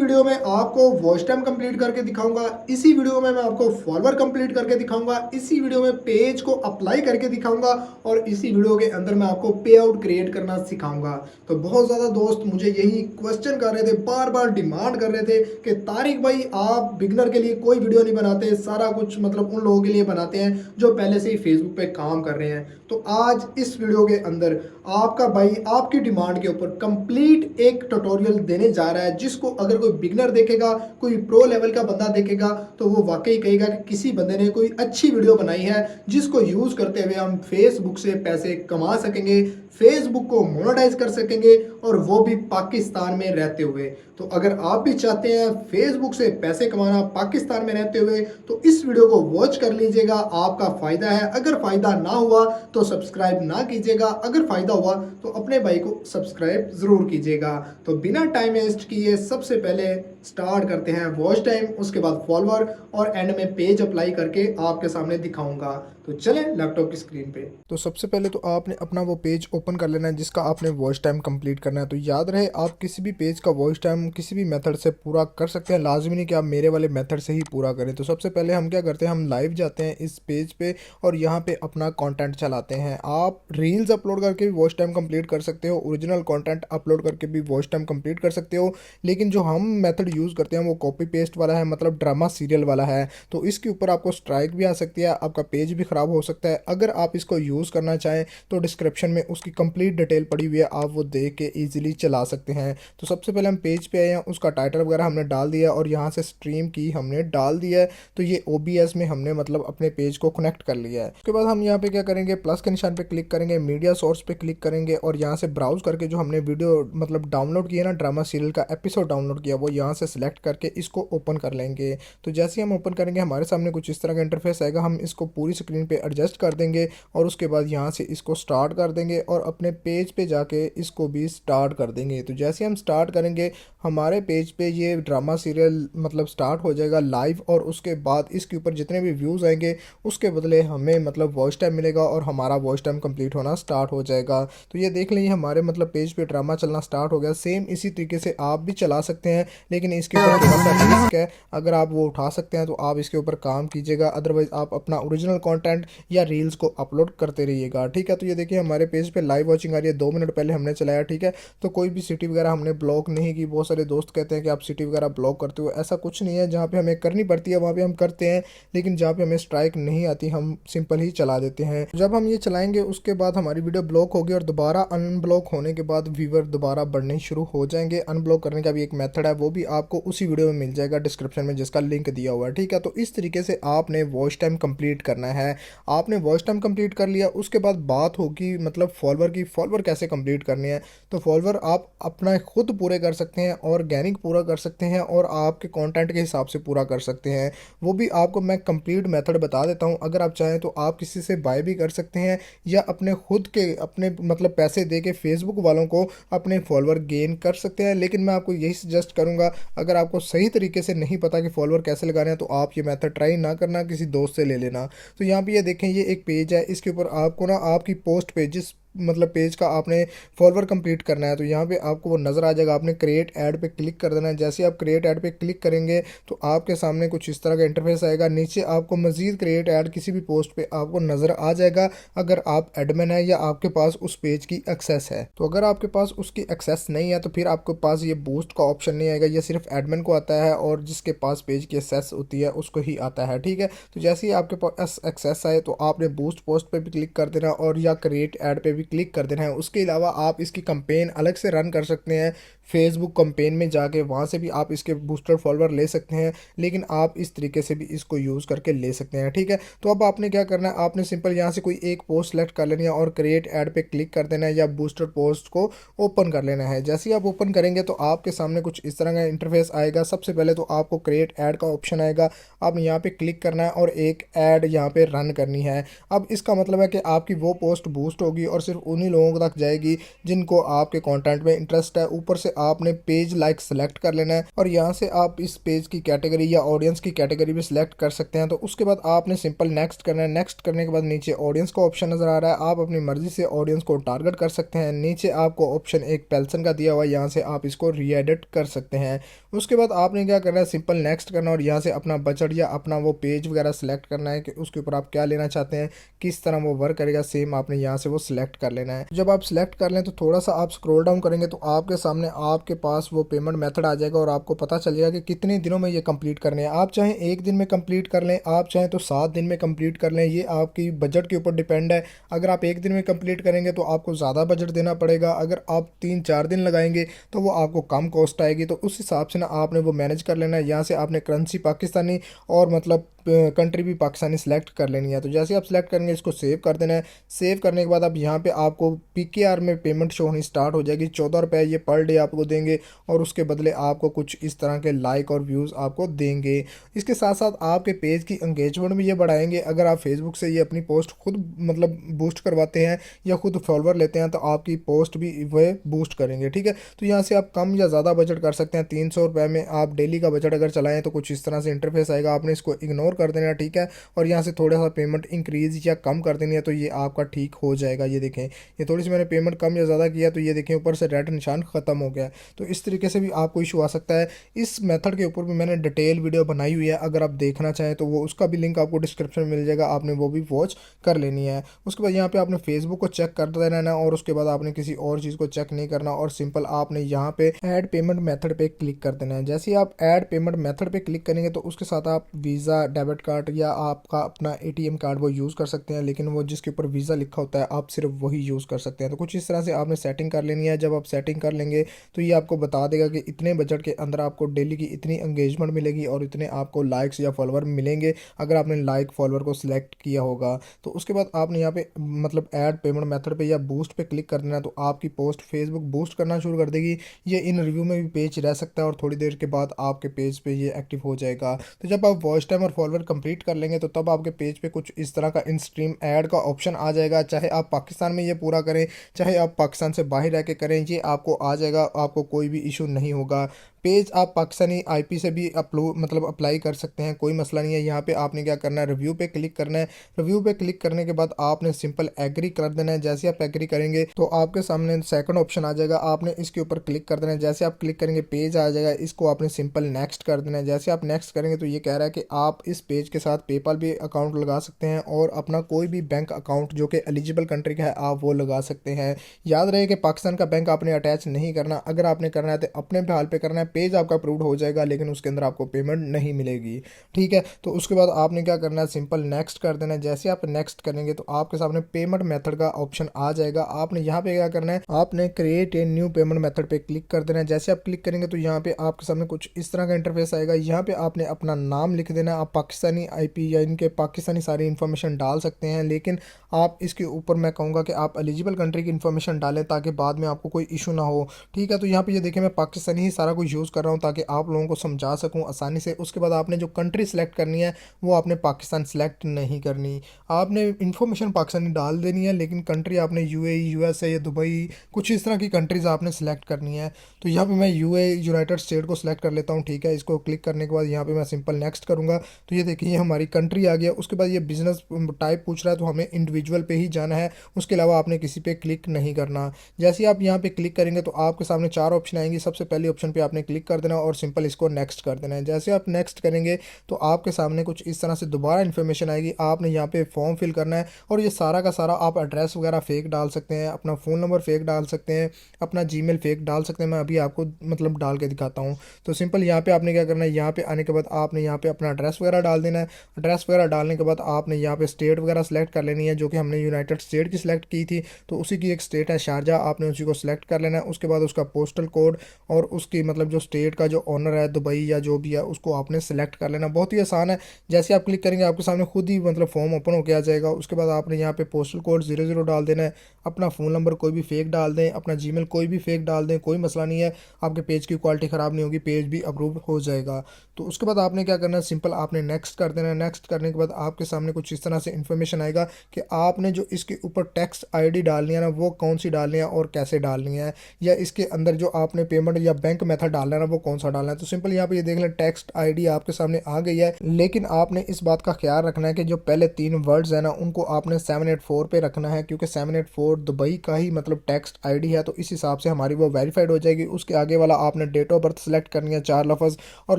Video में आपको watch time complete करके दिखाऊंगा। इसी वीडियो में मैं आपको फॉलोअर कंप्लीट करके दिखाऊंगा। इसी वीडियो में पेज को अप्लाई करके दिखाऊंगा और इसी वीडियो के अंदर मैं आपको पे आउट क्रिएट करना सिखाऊंगा। तो बहुत ज़्यादा दोस्त मुझे यही क्वेश्चन कर रहे थे, बार बार डिमांड कर रहे थे कि तारिक भाई आप बिगनर के लिए कोई वीडियो नहीं बनाते, सारा कुछ मतलब उन लोगों के लिए बनाते हैं जो पहले से ही फेसबुक पे काम कर रहे हैं। तो आज इस वीडियो के अंदर आपका भाई आपकी डिमांड के ऊपर कंप्लीट एक ट्यूटोरियल देने जा रहा है, जिसको अगर कोई बिगनर देखेगा, कोई प्रो लेवल का बंदा देखेगा तो वो वाकई कहेगा कि किसी बंदे ने कोई अच्छी वीडियो बनाई है जिसको यूज़ करते हुए हम फेसबुक से पैसे कमा सकेंगे, फेसबुक को मोनेटाइज कर सकेंगे और वो भी पाकिस्तान में रहते हुए। तो अगर आप भी चाहते हैं फेसबुक से पैसे कमाना पाकिस्तान में रहते हुए तो इस वीडियो को वॉच कर लीजिएगा, आपका फ़ायदा है। अगर फ़ायदा ना हुआ तो सब्सक्राइब ना कीजिएगा, अगर फ़ायदा हुआ तो अपने भाई को सब्सक्राइब ज़रूर कीजिएगा। तो बिना टाइम वेस्ट किए सबसे पहले स्टार्ट करते हैं वॉच टाइम, उसके बाद फॉलोअर और एंड में पेज अप्लाई करके आपके सामने दिखाऊंगा। तो चलें लैपटॉप की स्क्रीन पे। तो सबसे पहले तो आपने अपना वो पेज ओपन कर लेना है जिसका आपने वॉच टाइम कंप्लीट करना है। तो याद रहे आप किसी भी पेज का वॉच टाइम किसी भी मेथड से पूरा कर सकते हैं, लाजमी नहीं कि आप मेरे वाले मेथड से ही पूरा करें। तो सबसे पहले हम क्या करते हैं, हम लाइव जाते हैं इस पेज पे और यहाँ पे अपना कंटेंट चलाते हैं। आप रील्स अपलोड करके भी वॉच टाइम कंप्लीट कर सकते हो, ओरिजिनल कंटेंट अपलोड करके भी वॉच टाइम कंप्लीट कर सकते हो, लेकिन जो हम मेथड यूज़ करते हैं वो कॉपी पेस्ट वाला है, मतलब ड्रामा सीरियल वाला है। तो इसके ऊपर आपको स्ट्राइक भी आ सकती है, आपका पेज भी ख़राब हो सकता है। अगर आप इसको यूज़ करना चाहें तो डिस्क्रिप्शन में उसकी कंप्लीट डिटेल पड़ी हुई है, आप वो देख के इजीली चला सकते हैं। तो सबसे पहले हम पेज पे आए हैं, उसका टाइटल वगैरह हमने डाल दिया और यहाँ से स्ट्रीम की हमने डाल दिया है। तो ये OBS में हमने मतलब अपने पेज को कनेक्ट कर लिया है। उसके बाद हम यहाँ पे क्या करेंगे, प्लस के निशान पे क्लिक करेंगे, मीडिया सोर्स पे क्लिक करेंगे और यहाँ से ब्राउज करके जो हमने वीडियो मतलब डाउनलोड किया ना, ड्रामा सीरियल का एपिसोड डाउनलोड किया, वो यहाँ से सिलेक्ट करके इसको ओपन कर लेंगे। तो जैसे ही हम ओपन करेंगे हमारे सामने कुछ इस तरह का इंटरफेस आएगा। हम इसको पूरी स्क्रीन पे एडजस्ट कर देंगे और उसके बाद यहाँ से इसको स्टार्ट कर देंगे और अपने पेज पे जाके इसको भी स्टार्ट कर देंगे। तो जैसे हम स्टार्ट करेंगे हमारे पेज पे ये ड्रामा सीरियल मतलब स्टार्ट हो जाएगा लाइव और उसके बाद इसके ऊपर जितने भी व्यूज़ आएंगे उसके बदले हमें मतलब वॉच टाइम मिलेगा और हमारा वॉच टाइम कंप्लीट होना स्टार्ट हो जाएगा। तो ये देख लीजिए हमारे मतलब पेज पे ड्रामा चलना स्टार्ट हो गया। सेम इसी तरीके से आप भी चला सकते हैं, लेकिन इसके ऊपर थोड़ा सा रिस्क है। अगर आप वो उठा सकते हैं तो आप इसके ऊपर काम कीजिएगा, अदरवाइज आप अपना ओरिजिनल कंटेंट या रील्स को अपलोड करते रहिएगा। ठीक है, तो ये देखिए हमारे पेज पे लाइव वॉचिंग आ रही है, 2 मिनट पहले हमने चलाया। ठीक है, तो कोई भी सिटी वगैरह हमने ब्लॉक नहीं की। बहुत सारे दोस्त कहते हैं कि आप सिटी वगैरह ब्लॉक करते हो, ऐसा कुछ नहीं है। जहाँ पे हमें करनी पड़ती है वहाँ पे हम करते हैं, लेकिन जहाँ पे हमें स्ट्राइक नहीं आती हम सिंपल ही चला देते हैं। जब हम ये चलाएंगे उसके बाद हमारी वीडियो ब्लॉक होगी और दोबारा अनब्लॉक होने के बाद व्यूवर दोबारा बढ़ने शुरू हो जाएंगे। अनब्लॉक करने का भी एक मेथड है, वो भी आपको उसी वीडियो में मिल जाएगा डिस्क्रिप्शन में, जिसका लिंक दिया हुआ है। ठीक है, तो इस तरीके से आपने वॉच टाइम कंप्लीट करना है। आपने वॉच टाइम कंप्लीट कर लिया, उसके बाद बात होगी मतलब फॉलोअर की। फॉलोअर कैसे कंप्लीट करने हैं, तो फॉलोअर आप अपना खुद पूरे कर सकते हैं, ऑर्गेनिक पूरा कर सकते हैं और आपके कंटेंट के हिसाब से पूरा कर सकते हैं। वो भी आपको मैं कंप्लीट मेथड बता देता हूं। अगर आप चाहें तो आप किसी से बाय भी कर सकते हैं या अपने खुद के अपने मतलब पैसे दे के फेसबुक वालों को अपने फॉलोअर गेन कर सकते हैं। लेकिन मैं आपको यही सजेस्ट करूंगा, अगर आपको सही तरीके से नहीं पता कि फॉलोअर कैसे लगाने हैं तो आप ये मेथड ट्राई ना करना, किसी दोस्त से ले लेना। तो यहाँ पे ये देखें, ये एक पेज है, इसके ऊपर आपको ना आपकी पोस्ट पे जिस मतलब पेज का आपने फॉलोअर कंप्लीट करना है तो यहाँ पे आपको वो नज़र आ जाएगा। आपने क्रिएट ऐड पे क्लिक कर देना है। जैसे आप क्रिएट ऐड पे क्लिक करेंगे तो आपके सामने कुछ इस तरह का इंटरफेस आएगा। नीचे आपको मजीद क्रिएट ऐड किसी भी पोस्ट पे आपको नज़र आ जाएगा, अगर आप एडमिन है या आपके पास उस पेज की एक्सेस है। तो अगर आपके पास उसकी एक्सेस नहीं है तो फिर आपके पास ये बूस्ट का ऑप्शन नहीं आएगा, ये सिर्फ एडमिन को आता है और जिसके पास पेज की एक्सेस होती है उसको ही आता है। ठीक है, तो जैसे ही आपके पास एक्सेस आए तो आपने बूस्ट पोस्ट पे भी क्लिक कर देना और या क्रिएट ऐड पे भी क्लिक कर देना है। उसके अलावा आप इसकी कंपेन अलग से रन कर सकते हैं, फेसबुक कंपेन में जाके वहाँ से भी आप इसके बूस्टर फॉलोअर ले सकते हैं, लेकिन आप इस तरीके से भी इसको यूज़ करके ले सकते हैं। ठीक है, तो अब आपने क्या करना है, आपने सिंपल यहाँ से कोई एक पोस्ट सेलेक्ट कर लेनी है और क्रिएट ऐड पे क्लिक कर देना है या बूस्टर पोस्ट को ओपन कर लेना है। जैसे ही आप ओपन करेंगे तो आपके सामने कुछ इस तरह का इंटरफेस आएगा। सबसे पहले तो आपको क्रिएट ऐड का ऑप्शन आएगा, आप यहाँ पे क्लिक करना है और एक ऐड यहाँ पे रन करनी है। अब इसका मतलब है कि आपकी वो पोस्ट बूस्ट होगी और सिर्फ उन्हीं लोगों तक जाएगी जिनको आपके कंटेंट में इंटरेस्ट है। ऊपर से आपने पेज लाइक सेलेक्ट कर लेना है और यहाँ से आप इस पेज की कैटेगरी या ऑडियंस की कैटेगरी भी सिलेक्ट कर सकते हैं। तो उसके बाद आपने सिंपल नेक्स्ट करना है। नेक्स्ट करने के बाद नीचे ऑडियंस का ऑप्शन नजर आ रहा है, आप अपनी मर्जी से ऑडियंस को टारगेट कर सकते हैं। नीचे आपको ऑप्शन एक पेल्सन का दिया हुआ है, यहाँ से आप इसको री एडिट कर सकते हैं। उसके बाद आपने क्या करना है, सिंपल नेक्स्ट करना और यहाँ से अपना बजट या अपना वो पेज वगैरह सेलेक्ट करना है कि उसके ऊपर आप क्या लेना चाहते हैं, किस तरह वो वर्क करेगा। सेम आपने यहाँ से वो सिलेक्ट कर लेना है। जब आप सिलेक्ट कर लें तो थोड़ा सा आप स्क्रॉल डाउन करेंगे तो आपके सामने आपके पास वो पेमेंट मेथड आ जाएगा और आपको पता चल जाएगा कि कितने दिनों में ये कंप्लीट करने हैं। आप चाहें एक दिन में कंप्लीट कर लें, आप चाहें तो 7 दिन में कंप्लीट कर लें, ये आपकी बजट के ऊपर डिपेंड है। अगर आप एक दिन में कंप्लीट करेंगे तो आपको ज़्यादा बजट देना पड़ेगा, अगर आप 3-4 दिन लगाएंगे तो वो आपको कम कॉस्ट आएगी। तो उस हिसाब से ना आपने वो मैनेज कर लेना है। यहाँ से आपने करेंसी पाकिस्तानी और मतलब कंट्री भी पाकिस्तानी सिलेक्ट कर लेनी है। तो जैसे आप सिलेक्ट करेंगे इसको सेव कर देना है। सेव करने के बाद अब यहाँ पे आपको पीकेआर में पेमेंट शो होनी स्टार्ट हो जाएगी। 14 रुपये ये पर डे आपको देंगे और उसके बदले आपको कुछ इस तरह के लाइक और व्यूज़ आपको देंगे। इसके साथ साथ आपके पेज की एंगेजमेंट भी ये बढ़ाएंगे। अगर आप फेसबुक से ये अपनी पोस्ट खुद मतलब बूस्ट करवाते हैं या खुद फॉलोअर लेते हैं तो आपकी पोस्ट भी वह बूस्ट करेंगे। ठीक है, तो यहाँ से आप कम या ज़्यादा बजट कर सकते हैं। 300 रुपये में आप डेली का बजट अगर चलाएं तो कुछ इस तरह से इंटरफेस आएगा, आपने इसको इग्नोर कर देना। ठीक है, और यहाँ से थोड़ा सा पेमेंट इंक्रीज या कम कर देनी है तो ये आपका ठीक हो जाएगा। ये देखें, ये थोड़ी सी मैंने पेमेंट कम या ज़्यादा किया तो ये देखें ऊपर से रेड निशान ख़त्म हो गया। तो इस तरीके से भी आपको इशू आ सकता है। इस मेथड के ऊपर भी मैंने डिटेल वीडियो बनाई हुई है, अगर आप देखना चाहें तो वो उसका भी लिंक आपको डिस्क्रिप्शन में मिल जाएगा, आपने वो भी वॉच कर लेनी है। उसके बाद यहाँ पे आपने फेसबुक को चेक कर देना है और उसके बाद आपने किसी और चीज़ को चेक नहीं करना और सिंपल आपने यहाँ पे ऐड पेमेंट मेथड पे क्लिक कर देना है। जैसे ही आप ऐड पेमेंट मेथड पे क्लिक करेंगे तो उसके साथ आप वीज़ा, डेबिट कार्ड या आपका अपना एटीएम कार्ड वो यूज़ कर सकते हैं, लेकिन वो जिसके ऊपर वीज़ा लिखा होता है आप सिर्फ वही यूज़ कर सकते हैं। तो कुछ इस तरह से आपने सेटिंग कर लेनी है। जब आप सेटिंग कर लेंगे तो ये आपको बता देगा कि इतने बजट के अंदर आपको डेली की इतनी एंगेजमेंट मिलेगी और इतने आपको लाइक्स या फॉलोअर मिलेंगे अगर आपने लाइक फॉलोअर को सिलेक्ट किया होगा। तो उसके बाद आपने यहाँ पे मतलब ऐड पेमेंट मेथड पे या बूस्ट पे क्लिक कर देना तो आपकी पोस्ट फेसबुक बूस्ट करना शुरू कर देगी। ये इन रिव्यू में भी पेज रह सकता है और थोड़ी देर के बाद आपके पेज पे ये एक्टिव हो जाएगा। तो जब आप वॉच टाइम और फॉलोअर कंप्लीट कर लेंगे तो तब आपके पेज पे कुछ इस तरह का इन स्ट्रीम ऐड का ऑप्शन आ जाएगा। चाहे आप पाकिस्तान में ये पूरा करें, चाहे आप पाकिस्तान से बाहर रह के करें, ये आपको आ जाएगा, आपको कोई भी इशू नहीं होगा। पेज आप पाकिस्तानी आईपी से भी मतलब अप्लाई कर सकते हैं, कोई मसला नहीं है। यहाँ पे आपने क्या करना है, रिव्यू पे क्लिक करना है। रिव्यू पे क्लिक करने के बाद आपने सिंपल एग्री कर देना है। जैसे आप एग्री करेंगे तो आपके सामने सेकंड ऑप्शन आ जाएगा, आपने इसके ऊपर क्लिक कर देना है। जैसे आप क्लिक करेंगे पेज आ जाएगा, इसको आपने सिंपल नेक्स्ट कर देना है। जैसे आप नेक्स्ट करेंगे तो ये कह रहा है कि आप इस पेज के साथ पेपाल भी अकाउंट लगा सकते हैं और अपना कोई भी बैंक अकाउंट जो कि एलिजिबल कंट्री का है आप वो लगा सकते हैं। याद रहे कि पाकिस्तान का बैंक आपने अटैच नहीं करना, अगर आपने करना है तो अपने हाल पे करना है। पेज आपका अप्रूव्ड हो जाएगा लेकिन उसके अंदर आपको पेमेंट नहीं मिलेगी। ठीक है, तो उसके बाद आपने क्या करना है, सिंपल नेक्स्ट कर देना है। जैसे आप नेक्स्ट करेंगे तो आपके सामने पेमेंट मेथड का ऑप्शन आ जाएगा। आपने यहाँ पे क्या करना है, आपने create a new payment method पे क्लिक कर देना है। जैसे आप क्लिक करेंगे तो यहाँ पे आपके सामने कुछ इस तरह का इंटरफेस आएगा। यहाँ पे आपने अपना नाम लिख देना है। आप पाकिस्तानी आईपी या इनके पाकिस्तानी सारी इन्फॉर्मेशन डाल सकते हैं, लेकिन आप इसके ऊपर मैं कहूँगा कि आप एलिजिबल कंट्री की इन्फॉर्मेशन डालें ताकि बाद में आपको कोई इशू ना हो। ठीक है, तो यहाँ पे ये देखें मैं पाकिस्तानी ही सारा कुछ यूज़ कर रहा हूँ ताकि आप लोगों को समझा सकूँ आसानी से। उसके बाद आपने जो कंट्री सेलेक्ट करनी है वो आपने पाकिस्तान सेलेक्ट नहीं करनी, आपने इन्फॉर्मेशन पाकिस्तानी डाल देनी है, लेकिन कंट्री आपने यूएई, यूएसए या दुबई, कुछ इस तरह की कंट्रीज़ आपने सेलेक्ट करनी है। तो यहाँ पे मैं यूएई यूनाइटेड स्टेट को सिलेक्ट कर लेता हूँ। ठीक है, इसको क्लिक करने के बाद यहाँ पे मैं सिंपल नेक्स्ट करूँगा तो ये देखिए हमारी कंट्री आ गया। उसके बाद ये बिजनेस टाइप पूछ रहा है तो हमें इंडिविजुअल पे ही जाना है, उसके अलावा आपने किसी पे क्लिक नहीं करना। जैसे ही आप यहाँ पे क्लिक करेंगे तो आपके सामने 4 ऑप्शन आएंगी। सबसे पहले ऑप्शन पे आपने क्लिक कर देना और सिंपल इसको नेक्स्ट कर देना है। जैसे आप नेक्स्ट करेंगे तो आपके सामने कुछ इस तरह से दोबारा इन्फॉर्मेशन आएगी। आपने यहाँ पे फॉर्म फिल करना है और ये सारा का सारा आप एड्रेस वगैरह फेक डाल सकते हैं, अपना फ़ोन नंबर फेक डाल सकते हैं, अपना जीमेल फेक डाल सकते हैं। मैं अभी आपको मतलब डाल के दिखाता हूँ। तो सिंपल यहाँ पे आपने क्या करना है, यहाँ पे आने के बाद आपने यहाँ पे अपना एड्रेस वगैरह डाल देना है। एड्रेस वगैरह डालने के बाद आपने यहाँ पे स्टेट वगैरह सेलेक्ट कर लेनी है, जो कि हमने यूनाइटेड स्टेट की सिलेक्ट की थी तो उसी की एक स्टेट है शारजा, आपने उसी को सिलेक्ट कर लेना है। उसके बाद उसका पोस्टल कोड और उसकी मतलब जो स्टेट का जो ऑनर है दुबई या जो भी है उसको आपने सेलेक्ट कर लेना। बहुत ही आसान है, जैसे आप क्लिक करेंगे आपके सामने खुद ही मतलब फॉर्म ओपन होकर आ जाएगा। उसके बाद आपने यहाँ पे पोस्टल कोड 00 डाल देना है, अपना फ़ोन नंबर कोई भी फेक डाल दें, अपना जीमेल कोई भी फेक डाल दें, कोई मसला नहीं है, आपके पेज की क्वालिटी ख़राब नहीं होगी, पेज भी अप्रूव हो जाएगा। तो उसके बाद आपने क्या करना है, सिंपल आपने नेक्स्ट कर देना है। नेक्स्ट करने के बाद आपके सामने कुछ इस तरह से इन्फॉर्मेशन आएगा कि आपने जो इसके ऊपर टेक्स्ट आईडी डालनी है ना वो कौन सी डालनी है और कैसे डालनी है, या इसके अंदर जो आपने पेमेंट या बैंक मेथड डालना है ना वो कौन सा डालना है। तो सिंपल यहाँ पे ये देख लें टेक्स्ट आईडी आपके सामने आ गई है, लेकिन आपने इस बात का ख्याल रखना है कि जो पहले 3 वर्ड्स है ना उनको आपने 784 पे रखना है, क्योंकि 784 दुबई का ही मतलब टेक्स्ट आईडी है, तो इस हिसाब से हमारी वो वेरीफाइड हो जाएगी। उसके आगे वाला आपने डेट ऑफ बर्थ सेलेक्ट करनी है 4 लफ्ज़, और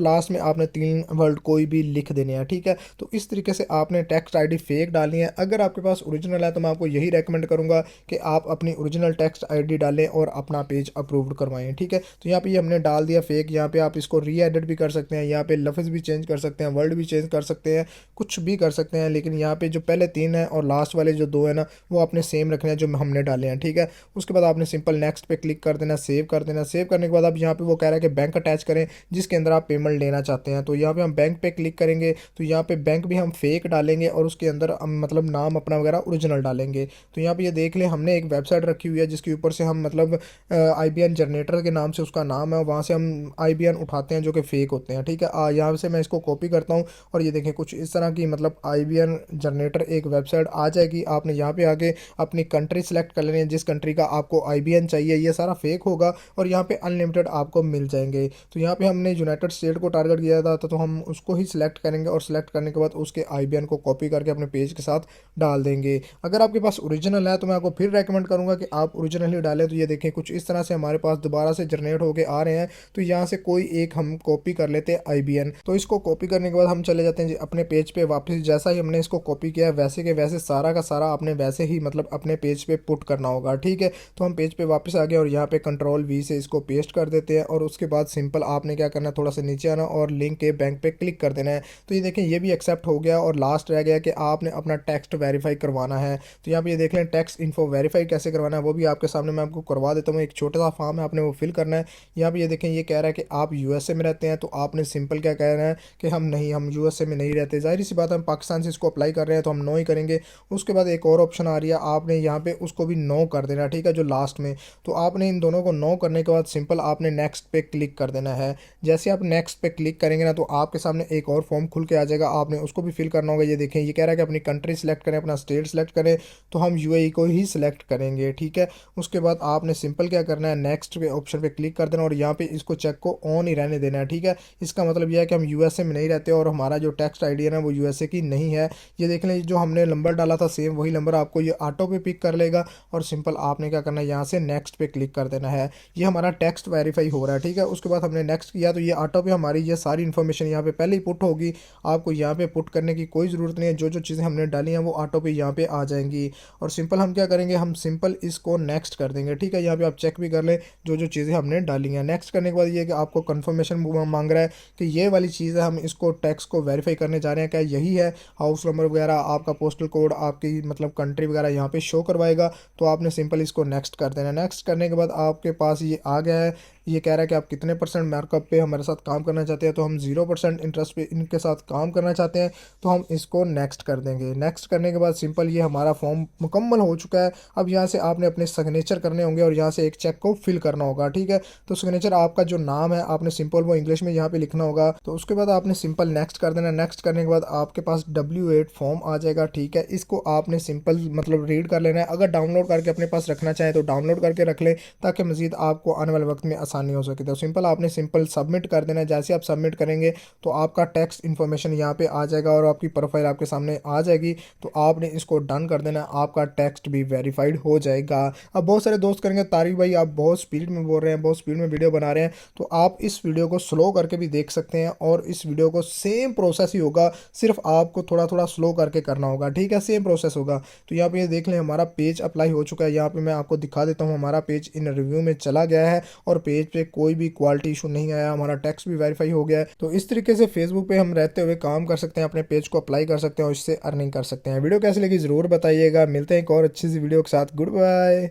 लास्ट में आपने 3 वर्ड कोई भी लिख देने हैं, ठीक है। तो इस तरीके से आपने टेक्स्ट आईडी फेक डालनी है। अगर आपके पास ओरिजिनल है तो मैं आपको यही रेकमेंड करूंगा कि आप अपनी ओरिजिनल टेक्स्ट आईडी डालें और अपना पेज अप्रूव्ड करवाएं, ठीक है। तो यहाँ पे ये हमने डाल दिया फेक। यहाँ पे आप इसको री एडिट भी कर सकते हैं, यहाँ पे लफ्ज़ भी चेंज कर सकते हैं, वर्ड भी चेंज कर सकते हैं, कुछ भी कर सकते हैं, लेकिन यहाँ पे जो पहले 3 हैं और लास्ट वाले जो 2 है ना वो आपने सेम रखने हैं जो हमने डाले हैं, ठीक है। उसके बाद आपने सिंपल नेक्स्ट पे क्लिक कर देना, सेव कर देना। सेव करने के बाद आप यहाँ पे वो कह रहा है कि बैंक अटैच करें जिसके अंदर आप पेमेंट लेना चाहते हैं। तो यहाँ पे हम बैंक पे क्लिक करेंगे, तो यहाँ पे बैंक भी हम फेक डालेंगे और उसके अंदर हम मतलब नाम अपना वगैरह ओरिजिनल डालेंगे। तो यहाँ पे ये देख लें हमने एक वेबसाइट रखी हुई है जिसके ऊपर से हम मतलब IBN जनरेटर के नाम से उसका नाम है, वहाँ से हम IBN उठाते हैं जो कि फ़ेक होते हैं, ठीक है। यहाँ से मैं इसको कॉपी करता हूँ और ये देखें कुछ इस तरह की मतलब IBN जनरेटर एक वेबसाइट आ जाएगी। आपने यहाँ पे आके अपनी कंट्री सेलेक्ट कर लेनी है, जिस कंट्री का आपको IBN चाहिए। ये सारा फेक होगा और यहाँ पे अनलिमिटेड आपको मिल जाएंगे। तो यहाँ पे हमने यूनाइटेड स्टेट को टारगेट किया था तो हम उसको ही सिलेक्ट करेंगे और सिलेक्ट करने के बाद उसके IBN को कॉपी करके अपने पेज के साथ डाल देंगे। अगर आपके पास ओरिजिनल है तो मैं आपको फिर रेकमेंड करूँगा कि आप ओरिजिनल ही डालें। तो ये देखें कुछ इस तरह से हमारे पास दोबारा से जनरेट होके आ रहे हैं। तो यहाँ से कोई एक हम कॉपी कर लेते हैं IBN। तो इसको कॉपी करने के बाद हम चले जाते हैं जी अपने पेज पे वापस। जैसा ही हमने इसको कॉपी किया है वैसे के वैसे सारा का सारा आपने वैसे ही मतलब अपने पेज पे पुट करना होगा, ठीक है। तो हम पेज पे वापस आ गए और यहाँ पे Ctrl+V से इसको पेस्ट कर देते हैं और उसके बाद सिंपल आपने क्या करना है, थोड़ा सा नीचे आना और लिंक के बैंक पे क्लिक कर देना है। तो ये देखें ये भी एक्सेप्ट हो गया और लास्ट रह गया कि आपने अपना टेक्स्ट वेरीफाई करवाना है। तो यहाँ पे ये देख लें टेक्स्ट इन्फो वेरीफाई कैसे करवाना है वो भी आपके सामने मैं आपको करवा देता हूँ। एक छोटा सा फॉर्म है, आपने वो फिल करना है। यहाँ पे ये देखें ये कह रहा है कि आप USA में रहते हैं, तो आपने सिंपल क्या कहना है कि हम USA में नहीं रहते। जाहिर सी बात है हम पाकिस्तान से इसको अप्लाई कर रहे हैं तो हम नो ही करेंगे। उसके बाद एक और ऑप्शन आ रही है, आपने यहाँ पे उसको भी नो कर देना, ठीक है, जो लास्ट में। तो आपने इन दोनों को नो करने के बाद सिंपल आपने नेक्स्ट पे क्लिक कर देना है। जैसे आप नेक्स्ट पे क्लिक करेंगे ना तो आपके सामने एक और फॉर्म खुल के आ जाएगा, आपने उसको भी फिल करना होगा। ये देखें ये कह रहा है कि अपनी कंट्री सेलेक्ट करें, अपना स्टेट सेलेक्ट करें, तो हम UAE को ही सिलेक्ट करेंगे, ठीक है। उसके बाद आपने सिंपल क्या करना है, नेक्स्ट पे ऑप्शन पे क्लिक कर देना और यहाँ पे इसको चेक को ऑन ही रहने देना है, ठीक है। इसका मतलब यह है कि हम USA में नहीं रहते और हमारा जो टेक्स्ट आईडी है ना वो USA की नहीं है। ये देख लें जो हमने नंबर डाला था सेम वही नंबर आपको ये ऑटो पे पिक कर लेगा और सिंपल आपने क्या करना है यहाँ से नेक्स्ट पे क्लिक कर देना है। ये हमारा टेक्स्ट वेरीफाई हो रहा है, ठीक है। उसके बाद हमने नेक्स्ट किया तो ये ऑटो पे हमारी ये सारी इन्फॉर्मेशन यहाँ पे पहले ही पुट होगी, आपको यहाँ पे पुट करने की कोई ज़रूरत नहीं है। जो जो चीज़ें हमने डाली हैं वो ऑटो पे यहाँ पे आ जाएंगी और सिंपल हम क्या करेंगे, हम सिंपल इसको नेक्स्ट कर देंगे, ठीक है। यहाँ पे आप चेक भी कर लें जो जो चीज़ें हमने डाली हैं। नेक्स्ट करने के बाद ये कि आपको कन्फर्मेशन मांग रहा है कि ये वाली चीज़ है, हम इसको टैक्स को वेरीफाई करने जा रहे हैं, क्या यही है। हाउस नंबर वगैरह, आपका पोस्टल कोड, आपकी मतलब कंट्री वगैरह यहाँ पे शो करवाएगा। तो आपने सिंपल इसको नेक्स्ट कर देना। नेक्स्ट करने के बाद आपके पास ये आ गया है, ये कह रहा है कि आप कितने % मार्कअप पे हमारे साथ काम करना चाहते हैं। तो हम 0% इंटरेस्ट पे इनके साथ काम करना चाहते हैं, तो हम इसको नेक्स्ट कर देंगे। नेक्स्ट करने के बाद सिंपल ये हमारा फॉर्म मुकम्मल हो चुका है। अब यहाँ से आपने अपने सिग्नेचर करने होंगे और यहाँ से एक चेक को फिल करना होगा, ठीक है। तो सिग्नेचर आपका जो नाम है आपने सिंपल वो इंग्लिश में यहाँ पे लिखना होगा। तो उसके बाद आपने सिंपल नेक्स्ट कर देना। नेक्स्ट करने के बाद आपके पास W8 फॉर्म आ जाएगा, ठीक है। इसको आपने सिंपल मतलब रीड कर लेना है। अगर डाउनलोड करके अपने पास रखना चाहें तो डाउनलोड करके रख लें ताकि मज़ीद आपको आने वाले वक्त में आसानी हो सके। तो सिंपल आपने सिंपल सबमिट कर देना है। जैसे आप सबमिट करेंगे तो आपका टेक्स्ट इन्फॉर्मेशन यहाँ पे आ जाएगा और आपकी प्रोफाइल आपके सामने आ जाएगी। तो आपने इसको डन कर देना, आपका टेक्स्ट भी वेरीफाइड हो जाएगा। अब बहुत सारे दोस्त करेंगे तारिक भाई आप बहुत स्पीड में बोल रहे हैं, बहुत स्पीड में वीडियो बना रहे हैं, तो आप इस वीडियो को स्लो करके भी देख सकते हैं और इस वीडियो को सेम प्रोसेस ही होगा, सिर्फ आपको थोड़ा थोड़ा स्लो करके करना होगा, ठीक है। सेम प्रोसेस होगा। तो यहाँ पे ये देख लें हमारा पेज अप्लाई हो चुका है। यहाँ पे मैं आपको दिखा देता हूँ, हमारा पेज इन रिव्यू में चला गया है और पेज पे कोई भी क्वालिटी इशू नहीं आया, हमारा टेक्स्ट भी वेरीफाई हो गया है। तो इस तरीके से फेसबुक पे हम रहते हुए काम कर सकते हैं, अपने पेज को अप्लाई कर सकते हैं और इससे अर्निंग कर सकते हैं। वीडियो कैसी लगी ज़रूर बताइएगा। मिलते हैं एक और अच्छी सी वीडियो के साथ। Good bye.